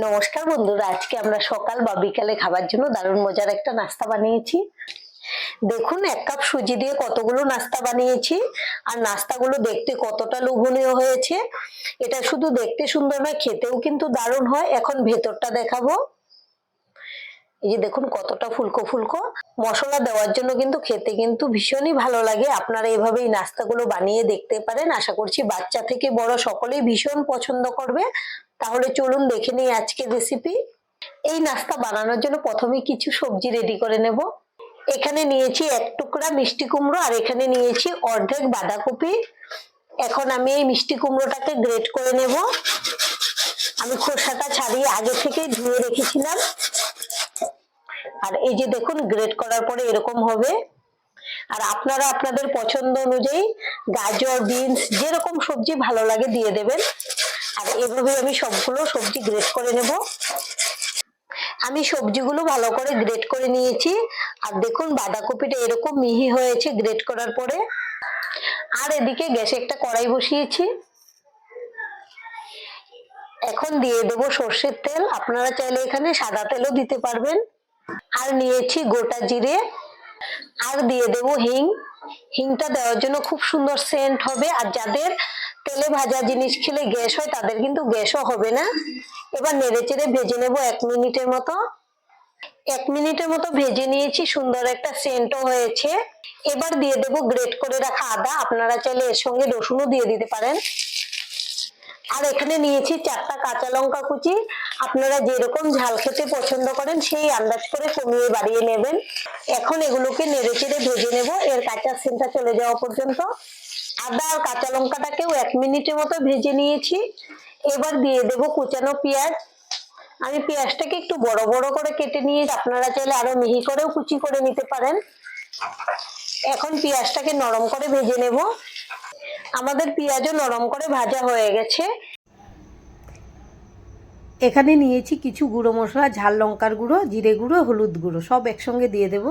নমস্কার বন্ধুরা, আজকে আমরা সকাল বা বিকালে খাবার জন্য দারুণ মজার একটা নাস্তা বানিয়েছি। দেখুন, 1 কাপ সুজি দিয়ে কতগুলো নাস্তা বানিয়েছি। আর নাস্তাগুলো দেখতে কতটা লোভনীয় হয়েছে। এটা শুধু দেখতে সুন্দর নয়, খেতেও কিন্তু দারুণ হয়। এখন ভেতরটা দেখাবো। এই যে দেখুন কতটা ফুলকো ফুলকো। মশলা দেওয়ার জন্য কিন্তু খেতে কিন্তু ভীষণই ভালো লাগে। আপনারা এভাবেই নাস্তাগুলো বানিয়ে দেখতে পারেন। আশা করছি বাচ্চা থেকে বড় সকলেই ভীষণ পছন্দ করবে। তাহলে চলুন দেখে নিই আজকের রেসিপি। এই নাস্তা বানানোর জন্য প্রথমে কিছু সবজি রেডি করে নেব। এখানে নিয়েছি 1 টুকরা মিষ্টি কুমড়ো, আর এখানে নিয়েছি অর্ধেক বাঁধাকপি। এখন আমি এই মিষ্টি কুমড়োটাকে গ্রেট করে নেব। আমি খোসাটা ছাড়িয়ে আগে থেকে ধুয়ে রেখেছিলাম। আর এই যে দেখুন, গ্রেট করার পরে এরকম হবে। আর আপনারা আপনাদের পছন্দ অনুযায়ী গাজর, বিনস যেরকম সবজি ভালো লাগে দিয়ে দেবেন। আর এভাবে আমি সবগুলো সবজি গ্রেট করে নেব। আমি সবজিগুলো ভালো করে গ্রেট করে নিয়েছি। আর দেখুন বাঁধাকপিটা এরকম মিহি হয়েছে গ্রেট করার পরে। আর এদিকে গ্যাসে একটা কড়াই বসিয়েছি। এখন দিয়ে দেব সর্ষের তেল। আপনারা চাইলে এখানে সাদা তেলও দিতে পারবেন। আর নিয়েছি গোটা জিরে। আর দিয়ে দেব হিং। হিংটা দেওয়ার জন্য খুব সুন্দর সেন্ট হবে। আর যাদের তেলে ভাজা জিনিস খেলে গ্যাস হয় তাদের কিন্তু গ্যাসও হবে না। এবার নেড়েচেড়ে ভেজে নেব 1 মিনিটের মতো। 1 মিনিটের মতো ভেজে নিয়েছি, সুন্দর একটা সেন্টও হয়েছে। এবার দিয়ে দেব গ্রেট করে রাখা আদা। আপনারা চাইলে এর সঙ্গে রসুনও দিয়ে দিতে পারেন। আর এখানে নিয়েছি 4টা কাঁচা লঙ্কা কুচি। আপনারা যেরকম ঝাল খেতে পছন্দ করেন সেই আন্দাজ করে কমিয়ে বাড়িয়ে নেবেন। এখন এগুলোকে নেড়েচেড়ে ভেজে নেব এর কাঁচা সেন্টটা চলে যাওয়া পর্যন্ত। আদা আর কাঁচা লঙ্কাটাকেও 1 মিনিটের মতো ভেজে নিয়েছি। এবার দিয়ে দেব কুচানো পেঁয়াজ। আমি পেঁয়াজটাকে একটু বড় বড় করে কেটে নিয়ে, আপনারা চাইলে আরো মিহি করেও কুচি করে নিতে পারেন। এখন পেঁয়াজটাকে নরম করে ভেজে নেব। আমাদের পেঁয়াজও নরম করে ভাজা হয়ে গেছে। এখানে নিয়েছি কিছু গুঁড়ো মশলা, ঝাল লঙ্কার গুঁড়ো, জিরে গুঁড়ো, হলুদ গুঁড়ো সব একসঙ্গে দিয়ে দেব।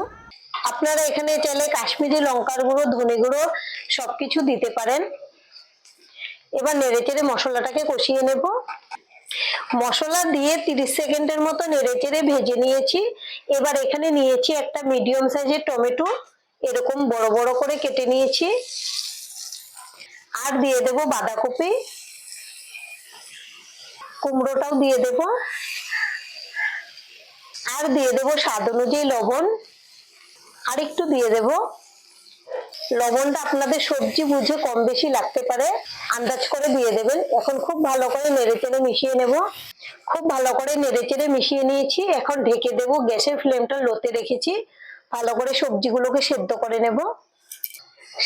আপনারা এখানে চাইলে কাশ্মীরি লঙ্কার গুঁড়ো, ধনে গুঁড়ো সবকিছু দিতে পারেন। এবার নেড়েচেড়ে মশলাটাকে কষিয়ে নেব। মশলা দিয়ে 30 সেকেন্ডের মতো নেড়েচেড়ে ভেজে নিয়েছি। এবার এখানে নিয়েছি একটা মিডিয়াম সাইজের টমেটো, এরকম বড় বড় করে কেটে নিয়েছি। আর দিয়ে দেব বাঁধাকপি, কুমড়োটাও দিয়ে দেব। আর দিয়ে দেব স্বাদ অনুযায়ী লবণ। আর একটু দিয়ে দেব। লবণটা আপনাদের সবজি বুঝে কম বেশি লাগতে পারে, আন্দাজ করে দিয়ে দেবেন। এখন খুব ভালো করে নেড়েচেড়ে মিশিয়ে নেব। খুব ভালো করে নেড়েচেড়ে মিশিয়ে নিয়েছি। এখন ঢেকে দেব। গ্যাসের ফ্লেমটা লোতে রেখেছি। ভালো করে সবজিগুলোকে সেদ্ধ করে নেব।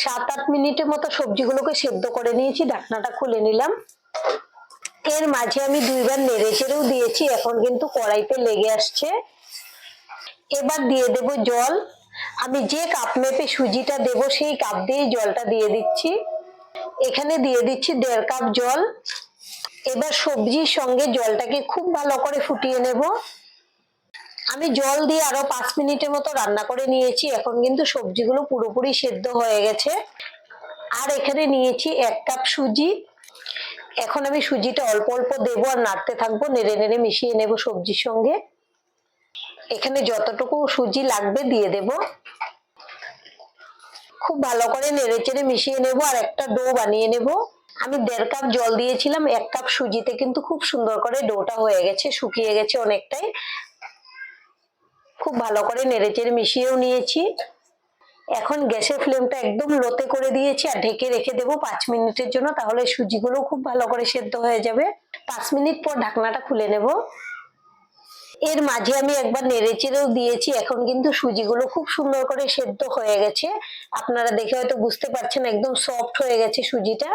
7-8 মিনিটের মতো সবজিগুলোকে সেদ্ধ করে নিয়েছি। ঢাকনাটা খুলে নিলাম। এর মাঝে আমি 2 বার নেড়েচেড়েও দিয়েছি। এখন কিন্তু কড়াইতে লেগে আসছে। এবার দিয়ে দেব জল। আমি যে কাপ মেপে সুজিটা দেব সেই কাপ দিয়ে জলটা দিয়ে দিচ্ছি। এখানে দিয়ে দিচ্ছি 1.5 কাপ জল। এবার সবজির সঙ্গে জলটাকে খুব ভালো করে ফুটিয়ে নেব। আমি জল দিয়ে আরো 5 মিনিটের মতো রান্না করে নিয়েছি। এখন কিন্তু সবজিগুলো পুরোপুরি সেদ্ধ হয়ে গেছে। আর এখানে নিয়েছি 1 কাপ সুজি। এখন আমি সুজিটা অল্প অল্প দেবো আর নাড়তে থাকবো, নেড়ে নেড়ে মিশিয়ে নেব সবজির সঙ্গে। এখানে যতটুকু সুজি লাগবে দিয়ে দেব। খুব ভালো করে নেড়েচেড়ে মিশিয়ে নেব আর একটা ডো বানিয়ে নেব। আমি 1.5 কাপ জল দিয়েছিলাম 1 কাপ সুজিতে, কিন্তু খুব সুন্দর করে ডোটা হয়ে গেছে, শুকিয়ে গেছে অনেকটাই। খুব ভালো করে নেড়েচেড়ে মিশিয়েও নিয়েছি। এখন গ্যাসের ফ্লেমটা একদম লোতে করে দিয়েছি আর ঢেকে রেখে দেবো 5 মিনিটের জন্য। তাহলে সুজিগুলো খুব ভালো করে সেদ্ধ হয়ে যাবে। 5 মিনিট পর ঢাকনাটা খুলে নেব। এর মাঝে আমি একবার নেড়েচেড়েও দিয়েছি। এখন কিন্তু সুজিগুলো খুব সুন্দর করে সেদ্ধ হয়ে গেছে। আপনারা দেখে হয়তো বুঝতে পারছেন একদম সফট হয়ে গেছে সুজিটা।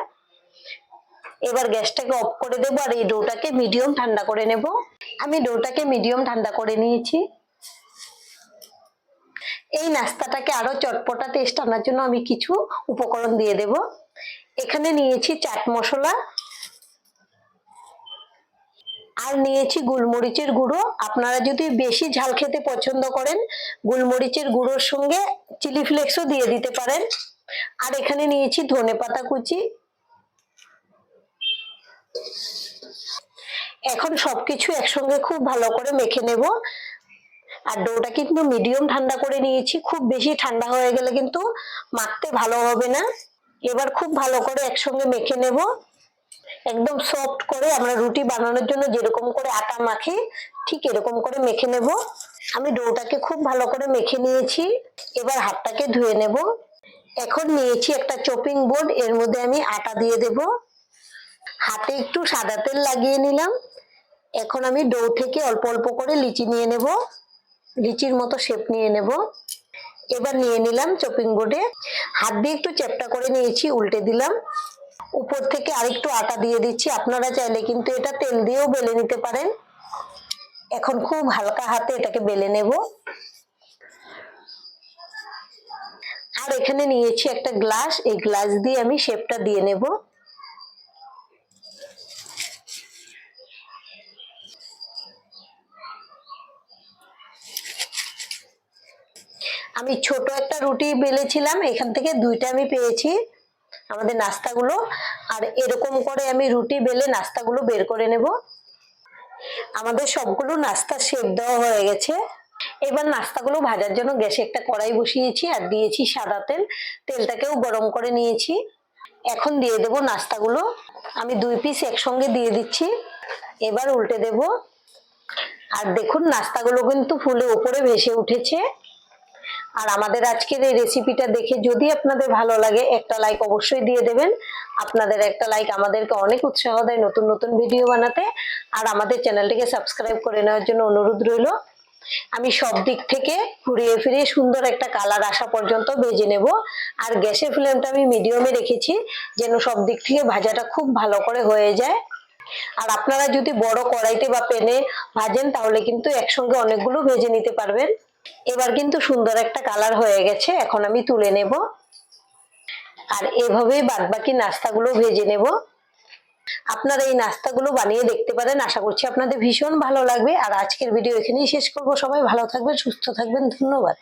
এবার গ্যাসটাকে অফ করে দেবো আর এই ডোটাকে মিডিয়াম ঠান্ডা করে নেব। আমি ডোটাকে মিডিয়াম ঠান্ডা করে নিয়েছি। এই নাস্তাটাকে আরো চটপটা টেস্ট আনার জন্য আমি কিছু উপকরণ দিয়ে দেব। এখানে নিয়েছি চাট মশলা। আর নিয়েছি গোলমরিচের গুঁড়ো। আপনারা যদি বেশি ঝাল খেতে পছন্দ করেন গোলমরিচের গুঁড়োর সঙ্গে চিলি ফ্লেক্সও দিয়ে দিতে পারেন। আর এখানে নিয়েছি ধনেপাতা কুচি। এখন সবকিছু একসঙ্গে খুব ভালো করে মেখে নেব। আর ডোটা কিন্তু মিডিয়াম ঠান্ডা করে নিয়েছি, খুব বেশি ঠান্ডা হয়ে গেলে কিন্তু মাখতে ভালো হবে না। এবার খুব ভালো করে একসঙ্গে মেখে নেব, একদম সফট করে। আমরা রুটি বানানোর জন্য যেরকম করে আটা মাখি ঠিক এরকম করে মেখে নেব। আমি ডোটাকে খুব ভালো করে মেখে নিয়েছি, এবার হাতটাকে ধুয়ে নেব। এখন নিয়েছি একটা চপিং বোর্ড, এর মধ্যে আমি আটা দিয়ে দেব। হাতে একটু সাদা তেল লাগিয়ে নিলাম। এখন আমি ডো থেকে অল্প অল্প করে লিচি নিয়ে নেব, লিচির মতো শেপ নিয়ে নেব। এবার নিয়ে নিলাম চপিং বোর্ডে, হাত দিয়ে একটু চ্যাপটা করে নিয়েছি, উল্টে দিলাম। উপর থেকে আরেকটু আটা দিয়ে দিচ্ছি, আপনারা চাইলে কিন্তু এটা তেল দিয়েও বেলে নিতে পারেন। এখন খুব হালকা হাতে এটাকে বেলে নেব। আর এখানে নিয়েছি একটা গ্লাস, এই গ্লাস দিয়ে আমি শেপটা দিয়ে নেব। আমি ছোট একটা রুটি বেলেছিলাম, এখান থেকে দুইটা আমি পেয়েছি আমাদের নাস্তাগুলো। আর এরকম করে আমি রুটি বেলে নাস্তাগুলো বের করে নেব। আমাদের সবগুলো নাস্তা শেপ দেওয়া হয়ে গেছে। এবার নাস্তাগুলো ভাজার জন্য গ্যাসে একটা কড়াই বসিয়েছি আর দিয়েছি সাদা তেল, তেলটাকেও গরম করে নিয়েছি। এখন দিয়ে দেব নাস্তাগুলো, আমি 2 পিস একসঙ্গে দিয়ে দিচ্ছি। এবার উল্টে দেব। আর দেখুন নাস্তাগুলো কিন্তু ফুলে উপরে ভেসে উঠেছে। আর আমাদের আজকের এই রেসিপিটা দেখে যদি আপনাদের ভালো লাগে একটা লাইক অবশ্যই দিয়ে দেবেন। আপনাদের একটা লাইক আমাদেরকে অনেক উৎসাহ দেয় নতুন নতুন ভিডিও বানাতে। আর আমাদের চ্যানেলটিকে সাবস্ক্রাইব করে নেওয়ার জন্য অনুরোধ রইল। আমি সব দিক থেকে ঘুরিয়ে ফিরিয়ে সুন্দর একটা কালার আসা পর্যন্ত ভেজে নেব। আর গ্যাসের ফ্লেমটা আমি মিডিয়ামে রেখেছি, যেন সব দিক থেকে ভাজাটা খুব ভালো করে হয়ে যায়। আর আপনারা যদি বড় কড়াইতে বা প্যানে ভাজেন তাহলে কিন্তু একসঙ্গে অনেকগুলো ভেজে নিতে পারবেন। এবার কিন্তু সুন্দর একটা কালার হয়ে গেছে, এখন আমি তুলে নেব। আর এভাবেই বাদবাকি নাস্তাগুলো ভেজে নেব। আপনারা এই নাস্তাগুলো বানিয়ে দেখতে পারেন, আশা করছি আপনাদের ভীষণ ভালো লাগবে। আর আজকের ভিডিও এখানেই শেষ করব। সবাই ভালো থাকবেন, সুস্থ থাকবেন, ধন্যবাদ।